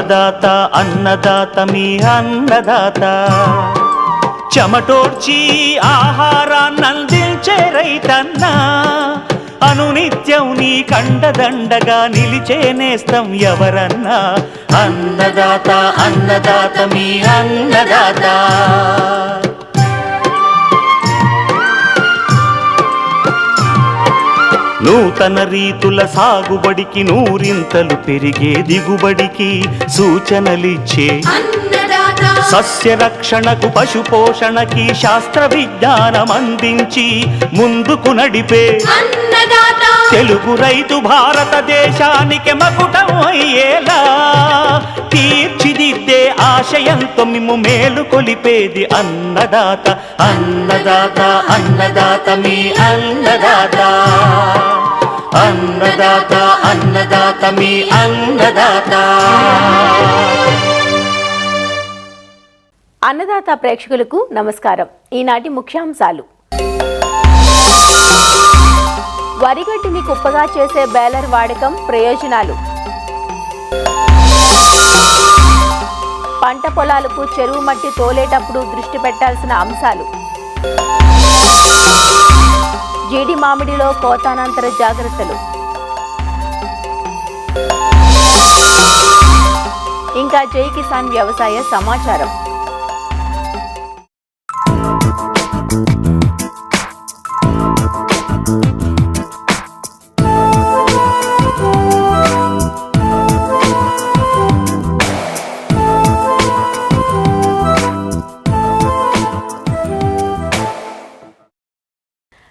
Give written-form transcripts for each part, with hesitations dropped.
అన్నదాత అన్నదాత మీ అన్నదాత చెమటోడ్చి ఆహారాన్నందించే రైతన్న అనునిత్యం నీ కండదండగా నిలిచే నేస్తం ఎవరన్నా అన్నదాత అన్నదాత మీ అన్నదాత నూతన రీతుల సాగుబడికి నూరింతలు పెరిగే దిగుబడికి సూచనలిచ్చే సస్య రక్షణకు పశు పోషణకి శాస్త్ర విజ్ఞానం అందించి ముందుకు నడిపే తెలుగు రైతు భారతదేశానికి మకుటం అయ్యేలా తీర్చిదిద్దే ఆశయంతో మిమ్ము మేలు కొలిపేది అన్నదాత అన్నదాత అన్నదాత మీ అన్నదాత అన్నదాత అన్నదాత మీ అన్నదాత. అన్నదాత ప్రేక్షకులకు నమస్కారం. ఈనాటి ముఖ్యాంశాలు: వరిగడ్డిని కుప్పగా చేసే బేలర్ వాడకం ప్రయోజనాలు, పంట పొలాలకు చెరువు మట్టి తోలేటప్పుడు దృష్టి పెట్టాల్సిన అంశాలు, జీడి మామిడిలో కోతానంతర జాగ్రత్తలు, ఇంకా జై కిసాన్ వ్యవసాయ సమాచారం.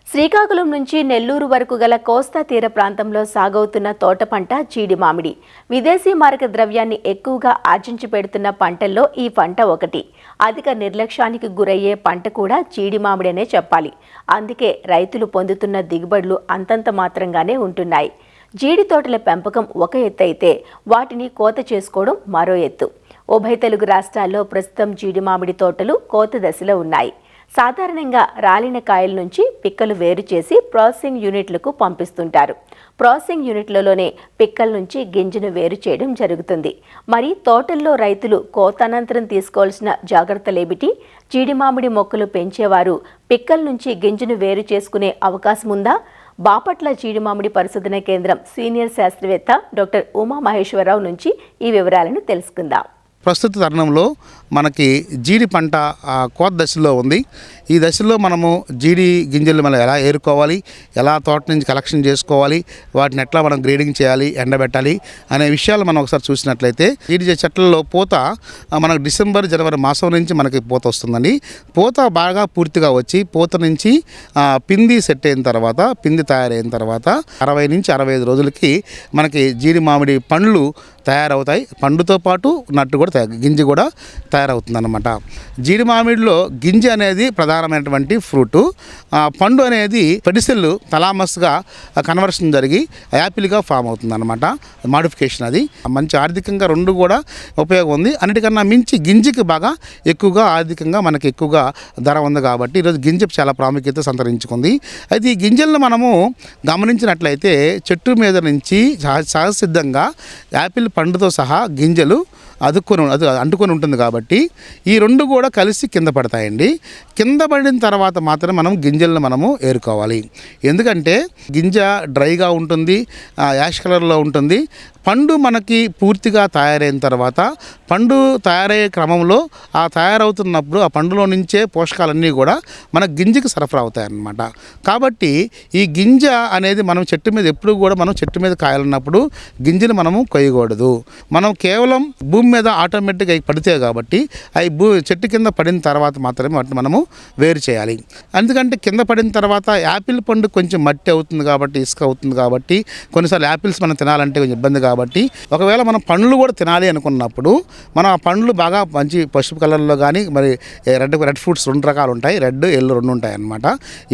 శ్రీకాకుళం నుంచి నెల్లూరు వరకు గల కోస్తా తీర ప్రాంతంలో సాగవుతున్న తోట పంట జీడి మామిడి. విదేశీ మారక ద్రవ్యాన్ని ఎక్కువగా ఆర్జించి పెడుతున్న పంటల్లో ఈ పంట ఒకటి. అధిక నిర్లక్ష్యానికి గురయ్యే పంట కూడా జీడి మామిడనే చెప్పాలి. అందుకే రైతులు పొందుతున్న దిగుబడులు అంతంత మాత్రంగానే ఉంటున్నాయి. జీడి తోటల పెంపకం ఒక ఎత్తు అయితే వాటిని కోత చేసుకోవడం మరో ఎత్తు. ఉభయ తెలుగు రాష్ట్రాల్లో ప్రస్తుతం జీడి మామిడి తోటలు కోత దశలో ఉన్నాయి. సాధారణంగా రాలిన కాయల నుంచి పిక్కలు వేరు చేసి ప్రాసెసింగ్ యూనిట్లకు పంపిస్తుంటారు. ప్రాసెసింగ్ యూనిట్లలోనే పిక్కల నుంచి గింజను వేరు చేయడం జరుగుతుంది. మరి తోటల్లో రైతులు కోత అనంతరం తీసుకోవాల్సిన జాగ్రత్తలేమిటి? జీడి మామిడి మొక్కలు పెంచేవారు పిక్కల నుంచి గింజను వేరు చేసుకునే అవకాశం ఉందా? బాపట్ల జీడి మామిడి పరిశోధన కేంద్రం సీనియర్ శాస్త్రవేత్త డాక్టర్ ఉమా మహేశ్వరరావు నుంచి ఈ వివరాలను తెలుసుకుందాం. ప్రస్తుత తరుణంలో మనకి జీడి పంట కోత దశలో ఉంది. ఈ దశలో మనము జీడి గింజలు మనం ఎలా ఏరుకోవాలి, ఎలా తోట నుంచి కలెక్షన్ చేసుకోవాలి, వాటిని ఎట్లా మనం గ్రేడింగ్ చేయాలి, ఎండబెట్టాలి అనే విషయాలు మనం ఒకసారి చూసినట్లయితే జీడి చెట్లలో పూత మనకు డిసెంబర్ జనవరి మాసం నుంచి మనకి పూత వస్తుందండి. పూత బాగా పూర్తిగా వచ్చి పూత నుంచి పిండి సెట్ అయిన తర్వాత, పిండి తయారైన తర్వాత 60 నుంచి 65 రోజులకి మనకి జీడి మామిడి పండ్లు తయారవుతాయి. పండుతో పాటు నట్టు కూడా గింజ కూడా తయారవుతుంది అన్నమాట. జీడి మామిడిలో గింజ అనేది ప్రధానమైనటువంటి ఫ్రూటు. పండు అనేది పెడిసెల్ తలామస్గా కన్వర్షన్ జరిగి యాపిల్గా ఫామ్ అవుతుంది అన్నమాట. మాడిఫికేషన్ అది మంచి ఆర్థికంగా రెండు కూడా ఉపయోగం ఉంది. అన్నిటికన్నా మించి గింజకి బాగా ఎక్కువగా ఆర్థికంగా మనకి ఎక్కువగా ధర ఉంది కాబట్టి ఈరోజు గింజ చాలా ప్రాముఖ్యత సంతరించుకుంది. అయితే ఈ గింజలను మనము గమనించినట్లయితే చెట్టు మీద నుంచి సహజసిద్ధంగా యాపిల్ పండుతో సహా గింజలు అంటుకొని ఉంటుంది కాబట్టి ఈ రెండు కూడా కలిసి కింద పడతాయండి. కింద పడిన తర్వాత మాత్రం మనం గింజలను మనము ఏరుకోవాలి. ఎందుకంటే గింజ డ్రైగా ఉంటుంది, యాష్ కలర్లో ఉంటుంది. పండు మనకి పూర్తిగా తయారైన తర్వాత పండు తయారయ్యే క్రమంలో తయారవుతున్నప్పుడు ఆ పండులో నుంచే పోషకాలన్నీ కూడా మన గింజకి సరఫరా అవుతాయన్నమాట. కాబట్టి ఈ గింజ అనేది మనం చెట్టు మీద ఎప్పుడు కూడా మనం చెట్టు మీద కాయాలన్నప్పుడు గింజలు మనము కొయ్యకూడదు. మనం కేవలం భూమి మీద ఆటోమేటిక్గా పడితే కాబట్టి అవి చెట్టు కింద పడిన తర్వాత మాత్రమే వాటిని మనము వేరు చేయాలి. ఎందుకంటే కింద పడిన తర్వాత యాపిల్ పండు కొంచెం మట్టి అవుతుంది కాబట్టి, ఇసుక అవుతుంది కాబట్టి కొన్నిసార్లు యాపిల్స్ మనం తినాలంటే కొంచెం ఇబ్బంది కాబట్టి ఒకవేళ మనం పండ్లు కూడా తినాలి అనుకున్నప్పుడు మనం ఆ పండ్లు బాగా మంచి పసుపు కలర్లో కానీ మరి రెడ్ ఫ్రూట్స్ 2 రకాలు ఉంటాయి, రెడ్ ఎల్లో 2 ఉంటాయి అన్నమాట.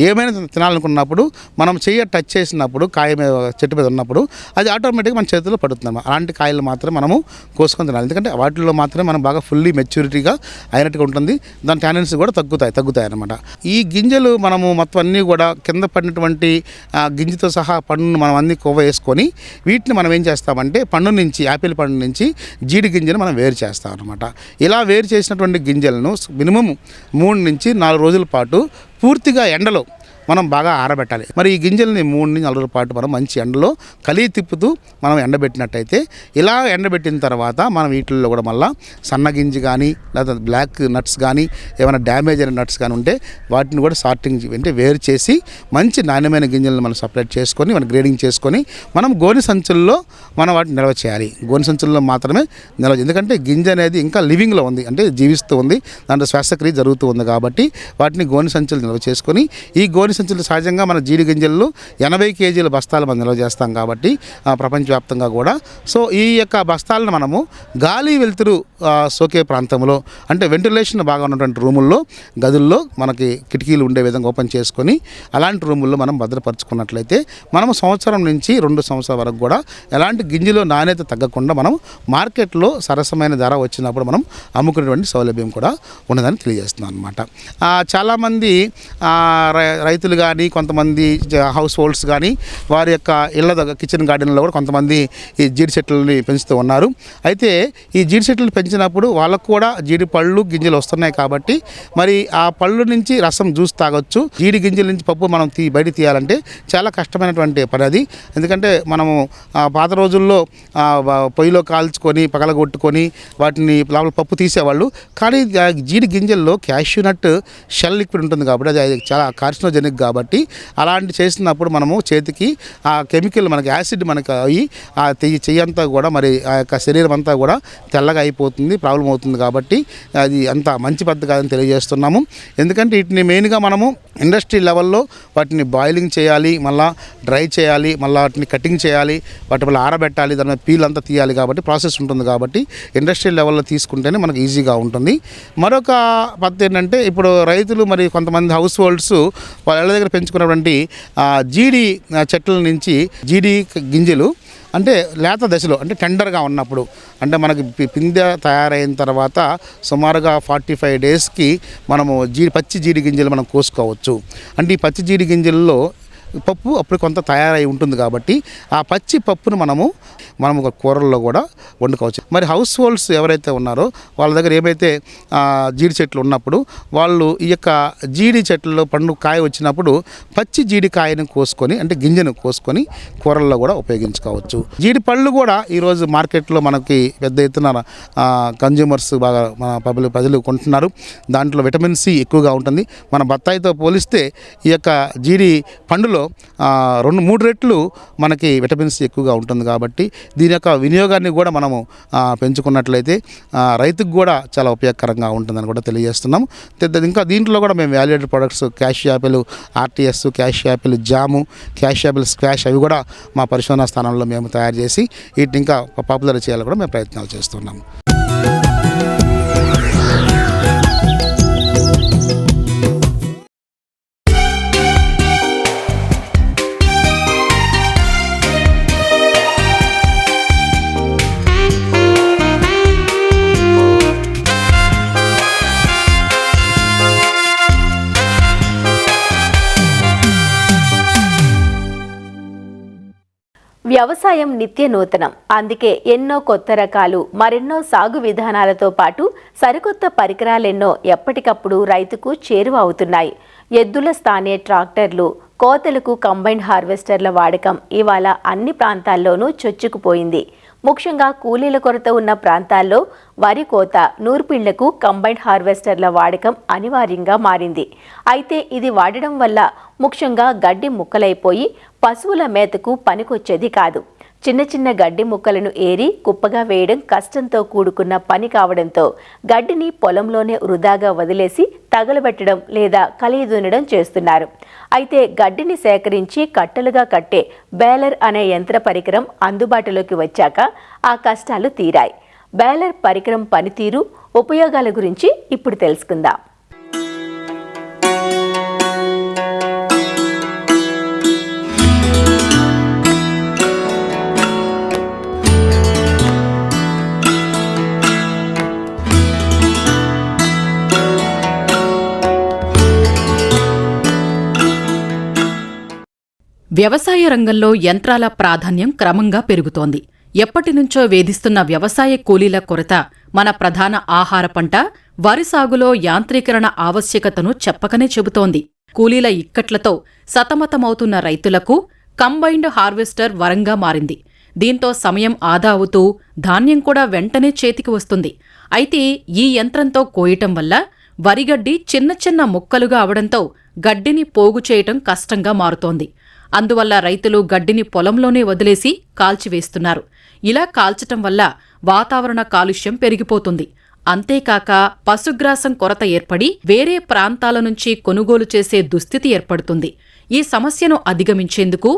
ఏమైనా తినాలనుకున్నప్పుడు మనం చెయ్యి టచ్ చేసినప్పుడు కాయ మీద చెట్టు మీద ఉన్నప్పుడు అది ఆటోమేటిక్గా మన చేతిలో పడుతుంది. అలాంటి కాయలు మాత్రం మనము కోసుకొని తినాలి. ఎందుకంటే అంటే వాటిల్లో మాత్రమే మనం బాగా ఫుల్లీ మెచ్యూరిటీగా అయినట్టుగా ఉంటుంది. దాని టానిన్స్ కూడా తగ్గుతాయి అన్నమాట. ఈ గింజలు మనము మొత్తం అన్నీ కూడా కింద పడినటువంటి గింజతో సహా పండును మనం అన్ని కొవ్వ వేసుకొని వీటిని మనం ఏం చేస్తామంటే పండు నుంచి యాపిల్ పండు నుంచి జీడి గింజలు మనం వేరు చేస్తాం అనమాట. ఇలా వేరు చేసినటువంటి గింజలను మినిమం 3 నుంచి 4 రోజుల పాటు పూర్తిగా ఎండలో మనం బాగా ఆరబెట్టాలి. మరి ఈ గింజల్ని 3 నుంచి 4 రోజుల పాటు మనం మంచి ఎండలో తిప్పుతూ మనం ఎండబెట్టినట్టయితే, ఇలా ఎండబెట్టిన తర్వాత మనం వీటిల్లో కూడా మళ్ళీ సన్న గింజ కానీ లేదా బ్లాక్ నట్స్ కానీ ఏమైనా డ్యామేజ్ అయిన నట్స్ కానీ ఉంటే వాటిని కూడా సార్టింగ్ అంటే వేరు చేసి మంచి నాణ్యమైన గింజలను మనం సపరేట్ చేసుకొని మనం గ్రేడింగ్ చేసుకొని మనం గోనె సంచుల్లో మనం వాటిని నిల్వ చేయాలి. గోనె సంచుల్లో మాత్రమే నిల్వ, ఎందుకంటే గింజ అనేది ఇంకా లివింగ్లో ఉంది, అంటే జీవిస్తూ ఉంది, దాంట్లో శ్వాసక్రియ జరుగుతూ ఉంది కాబట్టి వాటిని గోనె సంచులు నిల్వ చేసుకొని, ఈ గోనె సంచులు సహజంగా మన జీడి గింజల్లో 80 కేజీల బస్తాలు మనం నిల్వ చేస్తాం కాబట్టి ప్రపంచవ్యాప్తంగా కూడా. సో ఈ యొక్క బస్తాలను మనము గాలి వెలుతురు సోకే ప్రాంతంలో, అంటే వెంటిలేషన్ బాగా ఉన్నటువంటి రూముల్లో, గదుల్లో మనకి కిటికీలు ఉండే విధంగా ఓపెన్ చేసుకొని అలాంటి రూముల్లో మనం భద్రపరుచుకున్నట్లయితే మనము సంవత్సరం నుంచి 2 సంవత్సరాల వరకు కూడా ఎలాంటి గింజలో నాణ్యత తగ్గకుండా మనం మార్కెట్లో సరసమైన ధర వచ్చినప్పుడు మనం అమ్ముకునేటువంటి సౌలభ్యం కూడా ఉన్నదని తెలియజేస్తున్నాం అనమాట. చాలామంది రైతులు కానీ కొంతమంది హౌస్ హోల్డ్స్ కానీ వారి యొక్క ఇళ్ళ దగ్గర కిచెన్ గార్డెన్లో కూడా కొంతమంది ఈ జీడి చెట్లని పెంచుతూ ఉన్నారు. అయితే ఈ జీడి చెట్లు పెంచినప్పుడు వాళ్ళకు కూడా జీడి పళ్ళు గింజలు వస్తున్నాయి కాబట్టి మరి ఆ పళ్ళు నుంచి రసం జ్యూస్ తాగొచ్చు. జీడి గింజల నుంచి పప్పు మనం బయట తీయాలంటే చాలా కష్టమైనటువంటి పని అది. ఎందుకంటే మనము పాత రోజుల్లో పొయ్యిలో కాల్చుకొని పగలగొట్టుకొని వాటిని లోపల పప్పు తీసేవాళ్ళు. కానీ జీడి గింజల్లో క్యాష్యూ నట్ షెల్ లిక్విడ్ ఉంటుంది కాబట్టి అది చాలా కార్సినోజెనిక్ కాబట్టి అలాంటి చేసినప్పుడు మనము చేతికి ఆ కెమికల్ మనకి యాసిడ్ మనకి అయ్యి ఆ చెయ్యంతా కూడా మరి ఆ యొక్క శరీరం అంతా కూడా తెల్లగా అయిపోతుంది, ప్రాబ్లం అవుతుంది. కాబట్టి అది అంత మంచి పద్ధతి కాదని తెలియజేస్తున్నాము. ఎందుకంటే వీటిని మెయిన్గా మనము ఇండస్ట్రీ లెవెల్లో వాటిని బాయిలింగ్ చేయాలి, మళ్ళీ డ్రై చేయాలి, మళ్ళీ వాటిని కటింగ్ చేయాలి, వాటి వల్ల ఆరబెట్టాలి, దాని మీద పీల్ అంతా తీయాలి కాబట్టి ప్రాసెస్ ఉంటుంది. కాబట్టి ఇండస్ట్రీ లెవెల్లో తీసుకుంటేనే మనకు ఈజీగా ఉంటుంది. మరొక పద్ధతి ఏంటంటే ఇప్పుడు రైతులు మరి కొంతమంది హౌస్ హోల్డ్స్ వాళ్ళ ఇళ్ళ దగ్గర పెంచుకున్నటువంటి జీడి చెట్ల నుంచి జీడి గింజలు అంటే లేత దశలో అంటే టెండర్గా ఉన్నప్పుడు, అంటే మనకి పిందె తయారైన తర్వాత సుమారుగా 45 డేస్కి మనము పచ్చి జీడి గింజలు మనం కోసుకోవచ్చు. అంటే ఈ పచ్చి జీడి గింజల్లో పప్పు అప్పుడు కొంత తయారై ఉంటుంది కాబట్టి ఆ పచ్చి పప్పును మనము ఒక కూరల్లో కూడా వండుకోవచ్చు. మరి హౌస్ హోల్డ్స్ ఎవరైతే ఉన్నారో వాళ్ళ దగ్గర ఏమైతే జీడి చెట్లు ఉన్నప్పుడు వాళ్ళు ఈ యొక్క జీడి చెట్లలో పండు కాయ వచ్చినప్పుడు పచ్చి జీడి కాయను కోసుకొని అంటే గింజను కోసుకొని కూరల్లో కూడా ఉపయోగించుకోవచ్చు. జీడి పళ్ళు కూడా ఈరోజు మార్కెట్లో మనకి పెద్ద ఎత్తున కన్జ్యూమర్స్ బాగా మన ప్రజలు కొంటున్నారు. దాంట్లో విటమిన్ సి ఎక్కువగా ఉంటుంది. మన బత్తాయితో పోలిస్తే ఈ యొక్క జీడి పండులో 2-3 రెట్లు మనకి విటమిన్ సి ఎక్కువగా ఉంటుంది. కాబట్టి దీని యొక్క వినియోగాన్ని కూడా మనము పెంచుకున్నట్లయితే రైతుకు కూడా చాలా ఉపయోగకరంగా ఉంటుందని కూడా తెలియజేస్తున్నాము. ఇంకా దీంట్లో కూడా మేము valuated products cashew apple RTS, cashew apple jam, cashew apple squash అవి కూడా మా పరిశోధనా స్థానంలో మేము తయారు చేసి వీటిని ఇంకా పాపులర్ చేయాలని కూడా మేము ప్రయత్నాలు చేస్తున్నాము. వ్యవసాయం నిత్య నూతనం, అందుకే ఎన్నో కొత్త రకాలు, మరెన్నో సాగు విధానాలతో పాటు సరికొత్త పరికరాలెన్నో ఎప్పటికప్పుడు రైతుకు చేరువ అవుతున్నాయి. ఎద్దుల స్థానే ట్రాక్టర్లు, కోతలకు కంబైన్ హార్వెస్టర్ల వాడకం ఇవాళ అన్ని ప్రాంతాల్లోనూ చొచ్చుకుపోయింది. ముఖ్యంగా కూలీల కొరత ఉన్న ప్రాంతాల్లో వరి కోత, నూర్పిళ్లకు కంబైన్ హార్వెస్టర్ల వాడకం అనివార్యంగా మారింది. అయితే ఇది వాడడం వల్ల ముఖ్యంగా గడ్డి ముక్కలైపోయి పశువుల మేతకు పనికొచ్చేది కాదు. చిన్న చిన్న గడ్డి ముక్కలను ఏరి కుప్పగా వేయడం కష్టంతో కూడుకున్న పని కావడంతో గడ్డిని పొలంలోనే వృధాగా వదిలేసి తగలబెట్టడం లేదా కలియదునడం చేస్తున్నారు. అయితే గడ్డిని సేకరించి కట్టలుగా కట్టే బేలర్ అనే యంత్ర పరికరం అందుబాటులోకి వచ్చాక ఆ కష్టాలు తీరాయి. బేలర్ పరికరం పనితీరు, ఉపయోగాల గురించి ఇప్పుడు తెలుసుకుందాం. వ్యవసాయ రంగంలో యంత్రాల ప్రాధాన్యం క్రమంగా పెరుగుతోంది. ఎప్పటినుంచో వేధిస్తున్న వ్యవసాయ కూలీల కొరత మన ప్రధాన ఆహార పంట వరి సాగులో యాంత్రీకరణ ఆవశ్యకతను చెప్పకనే చెబుతోంది. కూలీల ఇక్కట్లతో సతమతమవుతున్న రైతులకు కంబైన్డ్ హార్వెస్టర్ వరంగా మారింది. దీంతో సమయం ఆదా అవుతూ ధాన్యం కూడా వెంటనే చేతికి వస్తుంది. అయితే ఈ యంత్రంతో కోయటం వల్ల వరిగడ్డి చిన్న చిన్న ముక్కలుగా అవడంతో గడ్డిని పోగు చేయటం కష్టంగా మారుతోంది. అందువల్ల రైతులు గడ్డిని పొలంలోనే వదిలేసి కాల్చివేస్తున్నారు. ఇలా కాల్చటం వల్ల వాతావరణ కాలుష్యం పెరిగిపోతుంది. అంతేకాక పశుగ్రాసం కొరత ఏర్పడి వేరే ప్రాంతాల నుంచి కొనుగోలు చేసే దుస్థితి ఏర్పడుతుంది. ఈ సమస్యను అధిగమించేందుకు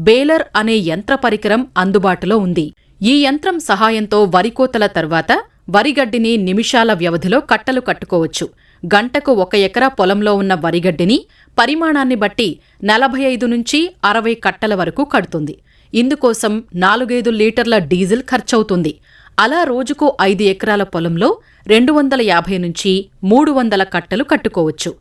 బేలర్ అనే యంత్ర పరికరం అందుబాటులో ఉంది. ఈ యంత్రం సహాయంతో వరికోతల తర్వాత వరిగడ్డిని నిమిషాల వ్యవధిలో కట్టలు కట్టుకోవచ్చు. గంటకు 1 ఎకరా పొలంలో ఉన్న వరిగడ్డిని పరిమాణాన్ని బట్టి 45 నుంచి 60 కట్టల వరకు కడుతుంది. ఇందుకోసం 4-5 లీటర్ల డీజిల్ ఖర్చవుతుంది. అలా రోజుకు 5 ఎకరాల పొలంలో 250 నుంచి 300 కట్టలు కట్టుకోవచ్చు.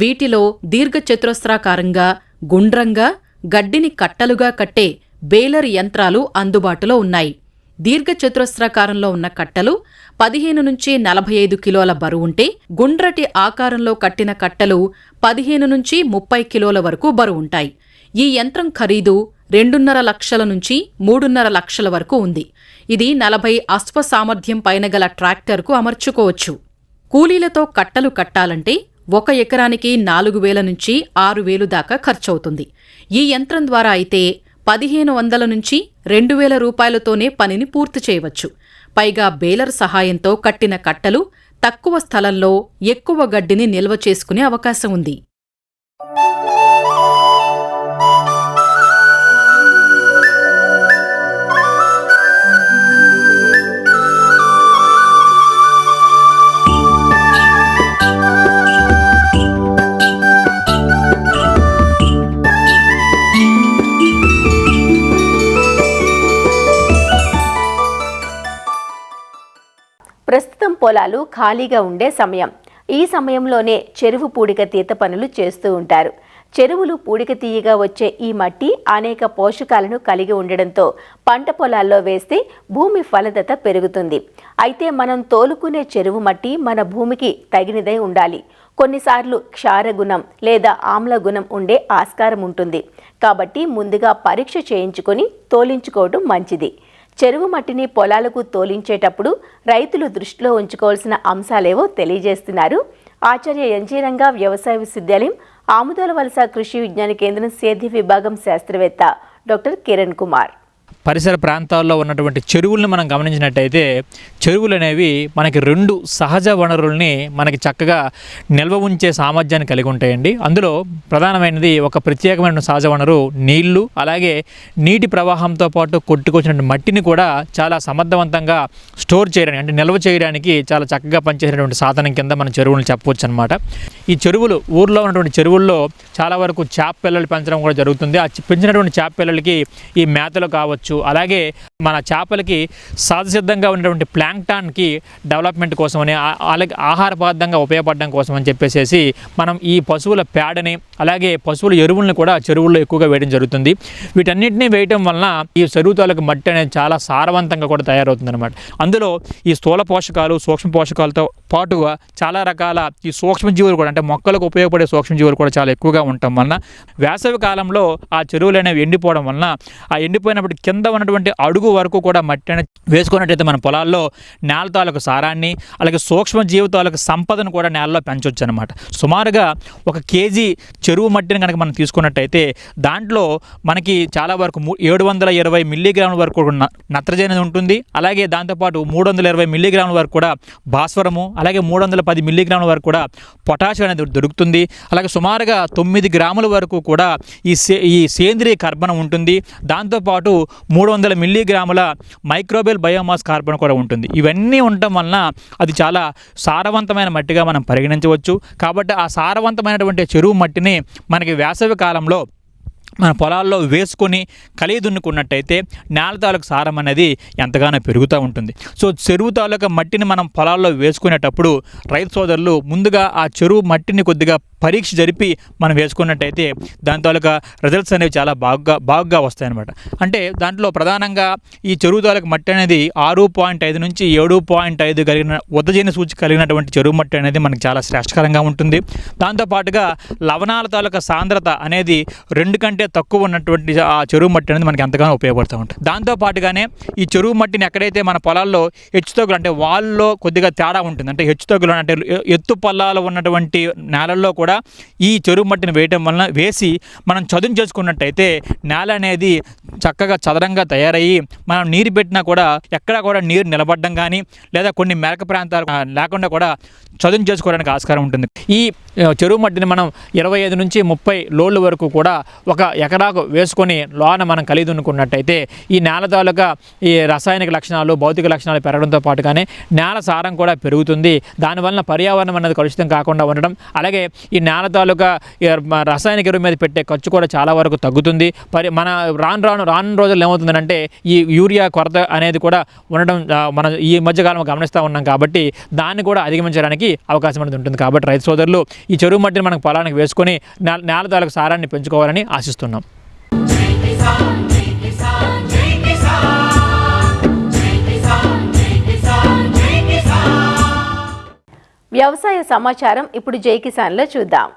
వీటిలో దీర్ఘచతురస్రాకారంగా, గుండ్రంగా, గడ్డిని కట్టలుగా కట్టే బేలర్ యంత్రాలు అందుబాటులో ఉన్నాయి. దీర్ఘచతురస్రాకారంలో ఉన్న కట్టలు 15 నుంచి 45 కిలోల బరువుంటే, గుండ్రటి ఆకారంలో కట్టిన కట్టలు 15 నుంచి 30 కిలోల వరకు బరువుంటాయి. ఈ యంత్రం ఖరీదు 2.5 లక్షల నుంచి 3.5 లక్షల వరకు ఉంది. ఇది 40 అశ్వ సామర్థ్యం పైన గల ట్రాక్టర్కు అమర్చుకోవచ్చు. కూలీలతో కట్టలు కట్టాలంటే 1 ఎకరానికి 4,000 నుంచి 6,000 దాకా ఖర్చవుతుంది. ఈ యంత్రం ద్వారా అయితే 1,500 నుంచి 2,000 రూపాయలతోనే పనిని పూర్తి చేయవచ్చు. పైగా బేలర్ సహాయంతో కట్టిన కట్టలు తక్కువ స్థలంలో ఎక్కువ గడ్డిని నిల్వ చేసుకునే అవకాశం ఉంది. ప్రస్తుతం పొలాలు ఖాళీగా ఉండే సమయం. ఈ సమయంలోనే చెరువు పూడిక తీత పనులు చేస్తూ ఉంటారు. చెరువులు పూడిక తీయగా వచ్చే ఈ మట్టి అనేక పోషకాలను కలిగి ఉండడంతో పంట పొలాల్లో వేస్తే భూమి ఫలదత పెరుగుతుంది. అయితే మనం తోలుకునే చెరువు మట్టి మన భూమికి తగినదై ఉండాలి. కొన్నిసార్లు క్షారగుణం లేదా ఆమ్లగుణం ఉండే ఆస్కారం ఉంటుంది. కాబట్టి ముందుగా పరీక్ష చేయించుకొని తోలించుకోవడం మంచిది. చెరువు మట్టిని పొలాలకు తోలించేటప్పుడు రైతులు దృష్టిలో ఉంచుకోవాల్సిన అంశాలేవో తెలియజేస్తున్నారు ఆచార్య ఎన్జీ రంగా వ్యవసాయ విశ్వవిద్యాలయం ఆముదాలవలస కృషి విజ్ఞాన కేంద్రం సేద్య విభాగం శాస్త్రవేత్త డాక్టర్ కిరణ్ కుమార్. పరిసర ప్రాంతాల్లో ఉన్నటువంటి చెరువులను మనం గమనించినట్టయితే చెరువులు అనేవి మనకి 2 సహజ వనరుల్ని మనకి చక్కగా నిల్వ ఉంచే సామర్థ్యాన్ని కలిగి ఉంటాయండి. అందులో ప్రధానమైనది ఒక ప్రత్యేకమైన సహజ వనరు నీళ్లు, అలాగే నీటి ప్రవాహంతో పాటు కొట్టుకొచ్చినటువంటి మట్టిని కూడా చాలా సమర్థవంతంగా స్టోర్ చేయడానికి, అంటే నిల్వ చేయడానికి చాలా చక్కగా పనిచేసేటువంటి సాధనం కింద మనం చెరువులను చెప్పవచ్చు అనమాట. ఈ చెరువులు, ఊర్లో ఉన్నటువంటి చెరువుల్లో చాలా వరకు చేప పిల్లలు పెంచడం కూడా జరుగుతుంది. ఆ పెంచినటువంటి చేప పిల్లలకి ఈ మేతలు కావచ్చు, అలాగే మన చేపలకి సహజసిద్ధంగా ఉన్నటువంటి ప్లాంక్టాన్కి డెవలప్మెంట్ కోసమని, అలాగే ఆహార పదార్థంగా ఉపయోగపడడం కోసం అని చెప్పేసి మనం ఈ పశువుల పేడని, అలాగే పశువుల ఎరువులను కూడా చెరువుల్లో ఎక్కువగా వేయడం జరుగుతుంది. వీటన్నిటిని వేయటం వలన ఈ చెరువు తాలూకు మట్టి అనేది చాలా సారవంతంగా కూడా తయారవుతుంది అనమాట. అందులో ఈ స్థూల పోషకాలు, సూక్ష్మ పోషకాలతో పాటుగా చాలా రకాల ఈ సూక్ష్మజీవులు కూడా, అంటే మొక్కలకు ఉపయోగపడే సూక్ష్మజీవులు కూడా చాలా ఎక్కువగా ఉండటం వలన వేసవి కాలంలో ఆ చెరువులు అనేవి ఎండిపోవడం వలన ఆ ఎండిపోయినప్పుడు కింద ఉన్నటువంటి అడుగు వరకు కూడా మట్టి అనేది వేసుకున్నట్టయితే మన పొలాల్లో నేల తాలూకు సారాన్ని, అలాగే సూక్ష్మ జీవితాలకు సంపదను కూడా నేలలో పెంచవచ్చు అనమాట. సుమారుగా 1 కేజీ చెరువు మట్టిని కనుక మనం తీసుకున్నట్టయితే దాంట్లో మనకి చాలా వరకు 720 మిల్లీగ్రాముల వరకు నత్రజని ఉంటుంది. అలాగే దాంతోపాటు 320 మిల్లీగ్రాముల వరకు కూడా భాస్వరము, అలాగే 310 మిల్లీగ్రాముల వరకు కూడా పొటాషియం అనేది దొరుకుతుంది. అలాగే సుమారుగా 9 గ్రాముల వరకు కూడా ఈ సేంద్రియ కర్బనం ఉంటుంది. దాంతోపాటు 300 మిల్లీగ్రాముల మైక్రోబియల్ బయోమాస్ కార్బన్ కూడా ఉంటుంది. ఇవన్నీ ఉండటం వలన అది చాలా సారవంతమైన మట్టిగా మనం పరిగణించవచ్చు. కాబట్టి ఆ సారవంతమైనటువంటి చెరువు మట్టిని మనకి వేసవి కాలంలో మన పొలాల్లో వేసుకొని కలిగి దున్నుకున్నట్టయితే నేల తాలూకు సారం అనేది ఎంతగానో పెరుగుతూ ఉంటుంది. సో చెరువు తాలూకా మట్టిని మనం పొలాల్లో వేసుకునేటప్పుడు రైతు సోదరులు ముందుగా ఆ చెరువు మట్టిని కొద్దిగా పరీక్ష జరిపి మనం వేసుకున్నట్టయితే దాని తాలూకా రిజల్ట్స్ అనేవి చాలా బాగా వస్తాయన్నమాట. అంటే దాంట్లో ప్రధానంగా ఈ చెరువు తాలూకా మట్టి అనేది 6.5 నుంచి 7.5 కలిగిన ఉదజన సూచి కలిగినటువంటి చెరువు మట్టి అనేది మనకు చాలా శ్రేష్టకరంగా ఉంటుంది. దాంతోపాటుగా లవణాల తాలూకా సాంద్రత అనేది 2 కంటే తక్కువ ఉన్నటువంటి ఆ చెరువు మట్టి అనేది మనకి ఎంతగానో ఉపయోగపడుతూ ఉంటుంది. దాంతోపాటుగానే ఈ చెరువు మట్టిని ఎక్కడైతే మన పొలాల్లో హెచ్చుతగ్గులు అంటే వాళ్ళలో కొద్దిగా తేడా ఉంటుంది, అంటే హెచ్చుతగ్గులు అంటే ఎత్తు పల్లాలు ఉన్నటువంటి నేలల్లో కూడా ఈ చెరువు మట్టిని వేసి మనం చదును చేసుకున్నట్టయితే నేల అనేది చక్కగా చదరంగా తయారయ్యి మనం నీరు పెట్టినా కూడా ఎక్కడా కూడా నీరు నిలబడడం కానీ లేదా కొన్ని మెరక ప్రాంతాలు లేకుండా కూడా చదును చేసుకోవడానికి ఆస్కారం ఉంటుంది. ఈ చెరువు మట్టిని మనం 25 నుంచి 30 లోడ్ల వరకు కూడా ఒక ఎకరాకు వేసుకొని లోన మనం కలిగి దున్నుకున్నట్టయితే ఈ నేల తాలూకా ఈ రసాయనిక లక్షణాలు భౌతిక లక్షణాలు పెరగడంతో పాటుగానే నేల సారం కూడా పెరుగుతుంది. దానివల్ల పర్యావరణం అనేది కలుషితం కాకుండా ఉండడం, అలాగే ఈ నేల తాలూకా రసాయనిక ఎరువు మీద పెట్టే ఖర్చు కూడా చాలా వరకు తగ్గుతుంది. మన రాను రోజుల్లో ఏమవుతుందంటే ఈ యూరియా కొరత అనేది కూడా ఉండడం మనం ఈ మధ్యకాలంలో గమనిస్తూ ఉన్నాం. కాబట్టి దాన్ని కూడా అధిగమించడానికి అవకాశం అనేది ఉంటుంది. కాబట్టి రైతు సోదరులు ఈ చెరువు మట్టిని మనకు పొలానికి వేసుకొని నేల తాలూకు సారాన్ని పెంచుకోవాలని ఆశిస్తున్నాం. వ్యవసాయ సమాచారం ఇప్పుడు జై కిసాన్లో చూద్దాం.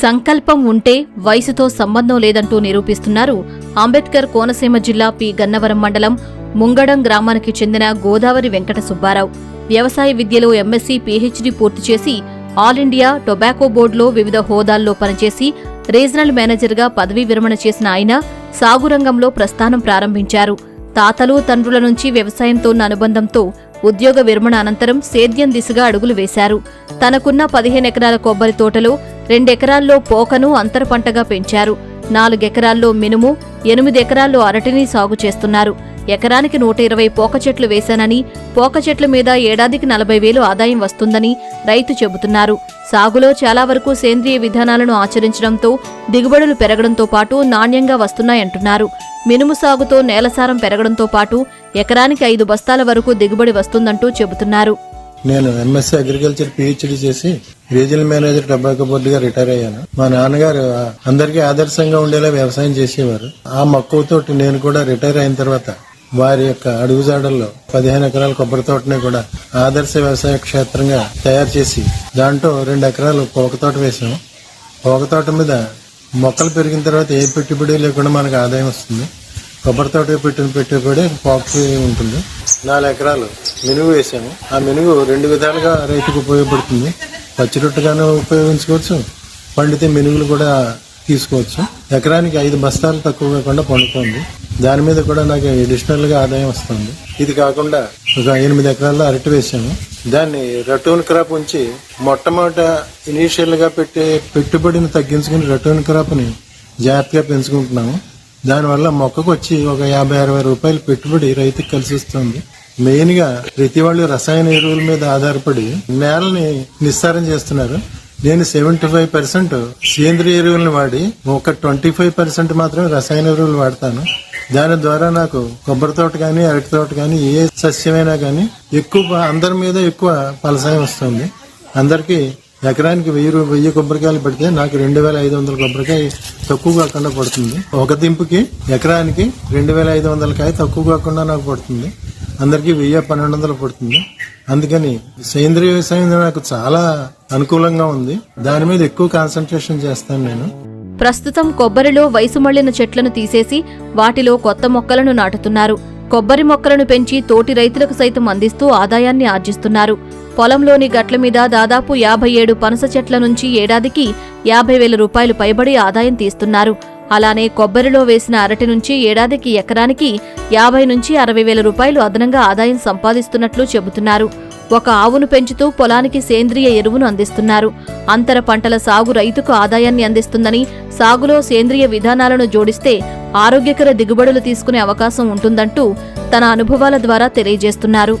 సంకల్పం ఉంటే వయసుతో సంబంధం లేదంటూ నిరూపిస్తున్నారు అంబేద్కర్ కోనసీమ జిల్లా పి గన్నవరం మండలం ముంగడం గ్రామానికి చెందిన గోదావరి వెంకట సుబ్బారావు. వ్యవసాయ విద్యలో ఎంఎస్సీ, పీహెచ్డీ పూర్తి చేసి ఆల్ ఇండియా టొబాకో బోర్డులో వివిధ హోదాల్లో పనిచేసి రీజనల్ మేనేజర్గా పదవీ విరమణ చేసిన ఆయన సాగు రంగంలో ప్రస్థానం ప్రారంభించారు. తాతలు తండ్రుల నుంచి వ్యవసాయంతో ఉన్న అనుబంధంతో ఉద్యోగ విరమణ అనంతరం సేద్యం దిశగా అడుగులు వేశారు. తనకున్న 15 ఎకరాల కొబ్బరి తోటలో 2 ఎకరాల్లో పోకను అంతర పంటగా పెంచారు. 4 ఎకరాల్లో మినుము, 8 ఎకరాల్లో అరటిని సాగు చేస్తున్నారు. ఎకరానికి 120 పోక చెట్లు వేశానని, పోక చెట్ల మీద ఏడాదికి 40,000 ఆదాయం వస్తుందని రైతు చెబుతున్నారు. సాగులో చాలా వరకు సేంద్రియ విధానాలను ఆచరించడంతో దిగుబడులు పెరగడంతో పాటు నాణ్యంగా వస్తున్నాయంటున్నారు. మినుము సాగుతో నేలసారం పెరగడంతో పాటు ఎకరానికి 5 బస్తాల వరకు దిగుబడి వస్తుందంటూ చెబుతున్నారు. నేను ఎంఎస్సీ అగ్రికల్చర్ పీహెచ్డీ చేసి రీజనల్ మేనేజర్ టొబాకో బోర్డుగా రిటైర్ అయ్యాను. మా నాన్నగారు అందరికీ ఆదర్శంగా ఉండేలా వ్యవసాయం చేసేవారు. ఆ మక్కువతోటి నేను కూడా రిటైర్ అయిన తర్వాత వారి యొక్క అడుగుజాడల్లో 15 ఎకరాల కొబ్బరి తోటని కూడా ఆదర్శ వ్యవసాయ క్షేత్రంగా తయారు చేసి దాంట్లో 2 ఎకరాలు పోక తోట వేసాము. పోక తోట మీద మొక్కలు పెరిగిన తర్వాత ఏ పెట్టుబడి లేకుండా మనకు ఆదాయం వస్తుంది. కొబ్బరి తోట పెట్టిన పెట్టుబడి పోక ఉంటుంది. 4 ఎకరాలు మినుగు వేసాము. ఆ మినుగు 2 విధాలుగా రైతుకు ఉపయోగపడుతుంది. పచ్చి రొట్టెగానే ఉపయోగించుకోవచ్చు, పండితే మినుగులు కూడా తీసుకోవచ్చు. ఎకరానికి 5 బస్తాలు తక్కువ కాకుండా పండుతుంది. దాని మీద కూడా నాకు అడిషనల్ గా ఆదాయం వస్తుంది. ఇది కాకుండా ఒక 8 ఎకరాల్లో అరటి వేసాము. దాన్ని రటోన్ క్రాప్ ఉంచి మొట్టమొదట ఇనీషియల్ గా పెట్టే పెట్టుబడిని తగ్గించుకుని రటోన్ క్రాప్ ని జాగ్రత్తగా పెంచుకుంటున్నాము. దానివల్ల మొక్కకు వచ్చి ఒక 50-60 రూపాయల పెట్టుబడి రైతుకి కలిసి వస్తుంది. మెయిన్ గా ప్రతి వాళ్ళు రసాయన ఎరువుల మీద ఆధారపడి నేలని నిస్సారం చేస్తున్నారు. నేను 75% సేంద్రియ ఎరువులను వాడి ఒక 25% మాత్రమే రసాయన ఎరువులు వాడతాను. దాని ద్వారా నాకు కొబ్బరి తోట కానీ అరటి తోట కానీ ఏ సస్యమైనా కానీ ఎక్కువ అందరి మీద ఎక్కువ ఫలసాయం వస్తుంది. అందరికి ఎకరానికి 1000 కొబ్బరికాయలు పెడితే నాకు 2,500 కొబ్బరికాయ తక్కువ కాకుండా పడుతుంది. ఒక దింపుకి ఎకరానికి 2,500 కాయ తక్కువ కాకుండా నాకు పడుతుంది. అందరికి 1,000-1,200 పడుతుంది. అందుకని సేంద్రియ వ్యవసాయం నాకు చాలా అనుకూలంగా ఉంది. దాని మీద ఎక్కువ కాన్సన్ట్రేషన్ చేస్తాను నేను. ప్రస్తుతం కొబ్బరిలో వయసు మళ్లిన చెట్లను తీసేసి వాటిలో కొత్త మొక్కలను నాటుతున్నారు. కొబ్బరి మొక్కలను పెంచి తోటి రైతులకు సైతం అందిస్తూ ఆదాయాన్ని ఆర్జిస్తున్నారు. పొలంలోని గట్ల మీద దాదాపు 57 పనస చెట్ల నుంచి ఏడాదికి 50,000 రూపాయలు పైబడి ఆదాయం తీస్తున్నారు. అలానే కొబ్బరిలో వేసిన అరటి నుంచి ఏడాదికి ఎకరానికి 50 నుంచి 60,000 రూపాయలు అదనంగా ఆదాయం సంపాదిస్తున్నట్లు చెబుతున్నారు. ఒక ఆవును పెంచుతూ పొలానికి సేంద్రియ ఎరువును అందిస్తున్నారు. అంతర పంటల సాగు రైతుకు ఆదాయాన్ని అందిస్తుందని, సాగులో సేంద్రియ విధానాలను జోడిస్తే ఆరోగ్యకర దిగుబడులు తీసుకునే అవకాశం ఉంటుందంటూ తన అనుభవాల ద్వారా తెలియజేస్తున్నారు.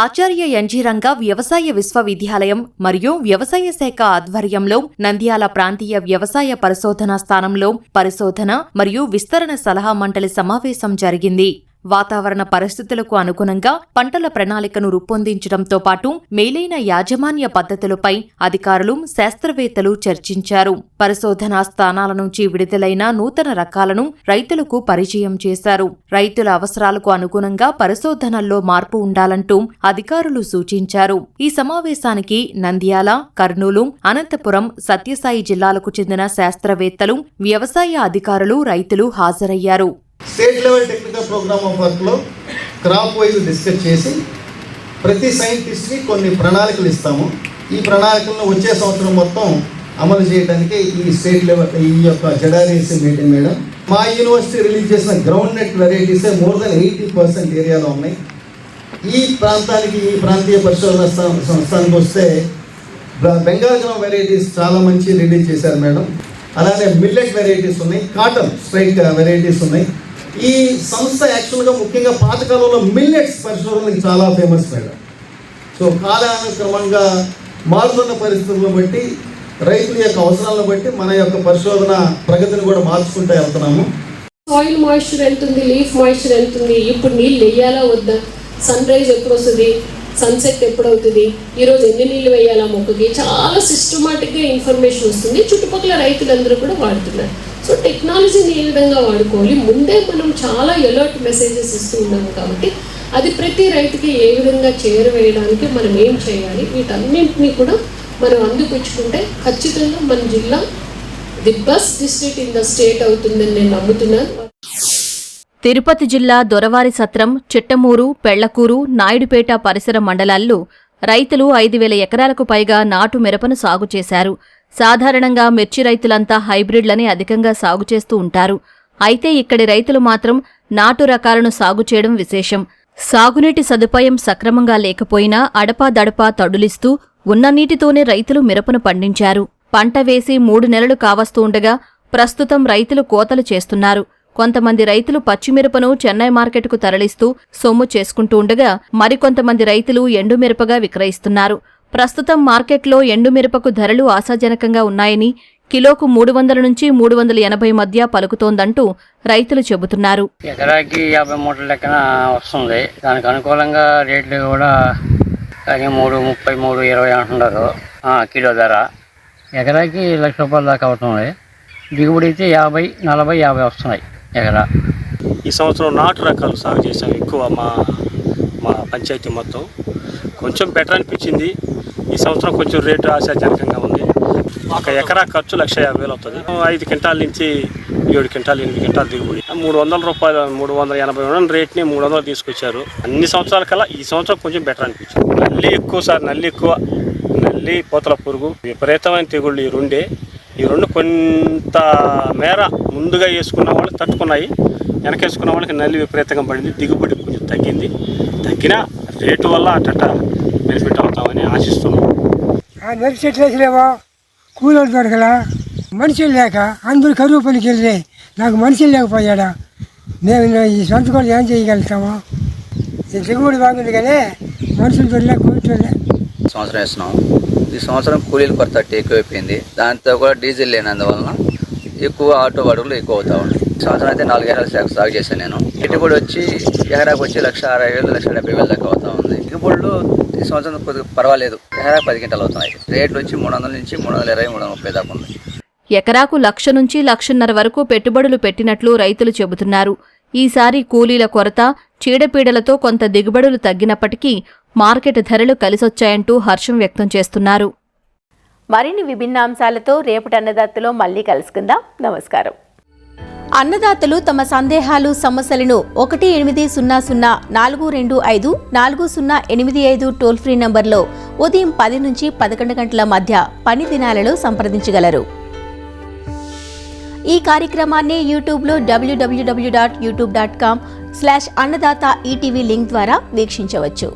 ఆచార్య ఎన్జీ రంగా వ్యవసాయ విశ్వవిద్యాలయం మరియు వ్యవసాయ శాఖ ఆధ్వర్యంలో నంద్యాల ప్రాంతీయ వ్యవసాయ పరిశోధనా స్థానంలో పరిశోధన మరియు విస్తరణ సలహా మండలి సమావేశం జరిగింది. వాతావరణ పరిస్థితులకు అనుగుణంగా పంటల ప్రణాళికను రూపొందించడంతో పాటు మేలైన యాజమాన్య పద్ధతులపై అధికారులు, శాస్త్రవేత్తలు చర్చించారు. పరిశోధనా స్థానాల నుంచి విడుదలైన నూతన రకాలను రైతులకు పరిచయం చేశారు. రైతుల అవసరాలకు అనుగుణంగా పరిశోధనల్లో మార్పు ఉండాలంటూ అధికారులు సూచించారు. ఈ సమావేశానికి నంద్యాల, కర్నూలు, అనంతపురం, సత్యసాయి జిల్లాలకు చెందిన శాస్త్రవేత్తలు, వ్యవసాయ అధికారులు, రైతులు హాజరయ్యారు. State level technical programme of వర్క్లో క్రాప్ వైజ్ డిస్కస్ చేసి ప్రతి సైంటిస్ట్కి కొన్ని ప్రణాళికలు ఇస్తాము. ఈ ప్రణాళికలను వచ్చే సంవత్సరం మొత్తం అమలు చేయడానికి ఈ స్టేట్ లెవెల్ ఈ యొక్క జడారీసీ మీటింగ్ మేడం. మా యూనివర్సిటీ రిలీజ్ చేసిన గ్రౌండ్ నెట్ వెరైటీసే మోర్ దెన్ 80% ఏరియాలో ఉన్నాయి. ఈ ప్రాంతానికి, ఈ ప్రాంతీయ పరిశోధన సంస్థానికి వస్తే బెంగాల్ గ్రామ్ వెరైటీస్ చాలా మంచి రిలీజ్ చేశారు మేడం. అలానే మిల్లెట్ వెరైటీస్ ఉన్నాయి, కాటన్ స్ట్రైక్ వెరైటీస్ ఉన్నాయి. ఈ సంస్థ యాక్చువల్గా ముఖ్యంగా పాతకాలంలో మిల్లెట్స్ పరిశోధనకి చాలా ఫేమస్ మేడం. సో కాలానుక్రమంగా మారుతున్న పరిస్థితులను బట్టి, రైతుల యొక్క అవసరాలను బట్టి మన యొక్క పరిశోధన ప్రగతిని కూడా మార్చుకుంటూ వెళ్తున్నాము. సాయిల్ మాయిశ్చర్ ఎంత ఉంది, లీఫ్ మాయిశ్చర్ ఎంత ఉంది, ఇప్పుడు నీళ్ళు వేయాలా వద్దా, సన్ రైజ్ ఎప్పుడు వస్తుంది, సన్సెట్ ఎప్పుడవుతుంది, ఈరోజు ఎన్ని నీళ్ళు వేయాలా మొక్కకి, చాలా సిస్టమాటిక్గా ఇన్ఫర్మేషన్ వస్తుంది. చుట్టుపక్కల రైతులందరూ కూడా వాడుతున్నారు. సో టెక్నాలజీని ఏ విధంగా వాడుకోవాలి, ముందే మనం చాలా అలర్ట్ మెసేజెస్ ఇస్తూ ఉన్నాము కాబట్టి అది ప్రతి రైతుకి ఏ విధంగా చేరవేయడానికి మనం ఏం చేయాలి, వీటన్నింటినీ కూడా మనం అందిపుచ్చుకుంటే ఖచ్చితంగా మన జిల్లా the best district in the state అవుతుందని నేను నమ్ముతున్నాను. తిరుపతి జిల్లా దొరవారి సత్రం, చిట్టమూరు, పెళ్లకూరు, నాయుడుపేట పరిసర మండలాల్లో రైతులు 5,000 ఎకరాలకు పైగా నాటు మిరపను సాగు చేశారు. సాధారణంగా మిర్చి రైతులంతా హైబ్రిడ్లని అధికంగా సాగు చేస్తూ ఉంటారు. అయితే ఇక్కడి రైతులు మాత్రం నాటు రకాలను సాగు చేయడం విశేషం. సాగునీటి సదుపాయం సక్రమంగా లేకపోయినా అడపాదడపా తడులిస్తూ ఉన్న నీటితోనే రైతులు మిరపను పండించారు. పంట వేసి 3 నెలలు కావస్తూ ఉండగా ప్రస్తుతం రైతులు కోతలు చేస్తున్నారు. కొంతమంది రైతులు పచ్చిమిరపను చెన్నై మార్కెట్కు తరలిస్తూ సొమ్ము చేసుకుంటూ ఉండగా మరికొంతమంది రైతులు ఎండుమిరపగా విక్రయిస్తున్నారు. ప్రస్తుతం మార్కెట్లో ఎండుమిరపకు ధరలు ఆశాజనకంగా ఉన్నాయని, కిలోకు 300 నుంచి 380 మధ్య పలుకుతోందంటూ రైతులు చెబుతున్నారు. ఎకరాకి 50 మూటల లెక్కన వస్తుంది. దానికి అనుకూలంగా రేట్లు కూడా 3.30, 3.20 అంటున్నారు కిలో ధర. ఎకరాకి ₹1,00,000 దాకా అవుతుంది. దిగుబడి అయితే 50, 40, 50 వస్తున్నాయి ఎకరా. ఈ సంవత్సరం నాటు రకాలు సాగు చేసాం ఎక్కువ. మా పంచాయతీ మొత్తం కొంచెం బెటర్ అనిపించింది. ఈ సంవత్సరం కొంచెం రేటు ఆశాజనకంగా ఉంది. ఒక ఎకరా ఖర్చు ₹1,50,000 అవుతుంది. 5 క్వింటాల నుంచి 7 క్వింటాలు, 8 క్వింటాలు దిగుబడి. ₹300, 380 రేట్ని 300 తీసుకొచ్చారు. అన్ని సంవత్సరాల కల్లా ఈ సంవత్సరం కొంచెం బెటర్ అనిపించింది. నల్లి ఎక్కువ సార్, నల్లి ఎక్కువ. నల్లి, పూతల పురుగు, విపరీతమైన తెగుళ్ళు ఈ రెండు కొంత మేర ముందుగా వేసుకున్న వాళ్ళు తట్టుకున్నాయి. వెనకేసుకున్న వాళ్ళకి నల్లి విపరీతంగా పడింది. దిగుబడి కొంచెం తగ్గినా రేటు వల్ల అట్ట బెనిఫిట్ అవుతామని ఆశిస్తున్నాం. నరికి చెట్లు వేసిలేవో కూలీలు దొరకలా, మనుషులు లేక అందరూ కరువు పనికి వెళ్ళి నాకు మనుషులు లేకపోయాడా, మేము ఈ సొంత కూడా ఏం చేయగలుగుతాము. ఈ దిగుబడి బాగుంది కానీ మనుషులు దొరకలే, కూర్చోలే. సంవత్సరం వేస్తున్నాం. ఈ సంవత్సరం కూలీల కొరత ఎక్కువైపోయింది. దాంతో కూడా డీజిల్ లేనందువలన ఎక్కువ ఆటో వాడుకలు ఎక్కువ అవుతా ఉంది. సంవత్సరం అయితే 4 ఎకరాలు సాగు చేశాను నేను. పెట్టుబడి వచ్చి ఎకరాకు వచ్చి 1,60,000, 1,70,000 దాకా అవుతా ఉంది. దిగుబడులు ఈ సంవత్సరం కొద్దిగా పర్వాలేదు. ఎకరాకు 10 క్వింటాలు అవుతున్నాయి. రేట్లు వచ్చి 300 నుంచి 320, 330 దాకా ఉంది. ఎకరాకు 1,00,000 నుంచి 1,50,000 వరకు పెట్టుబడులు పెట్టినట్లు రైతులు చెబుతున్నారు. ఈసారి కూలీల కొరత, చీడపీడలతో కొంత దిగుబడులు తగ్గినప్పటికీ మార్కెట్ ధరలు కలిసొచ్చాయంటూ హర్షం వ్యక్తం చేస్తున్నారు. మరిన్ని విభిన్న అంశాలతో రేపటి అన్నదాతలో మళ్లీ కలుసుకుందాం. నమస్కారం. అన్నదాతలు తమ సందేహాలు, సమస్యలను 1800-425-4085 టోల్ ఫ్రీ నంబర్లో ఉదయం 10 నుంచి 11 గంటల మధ్య పని దినాలలో సంప్రదించగలరు. ఈ కార్యక్రమాన్ని యూట్యూబ్లో www.youtube.com/annadata ETV లింక్ ద్వారా వీక్షించవచ్చు.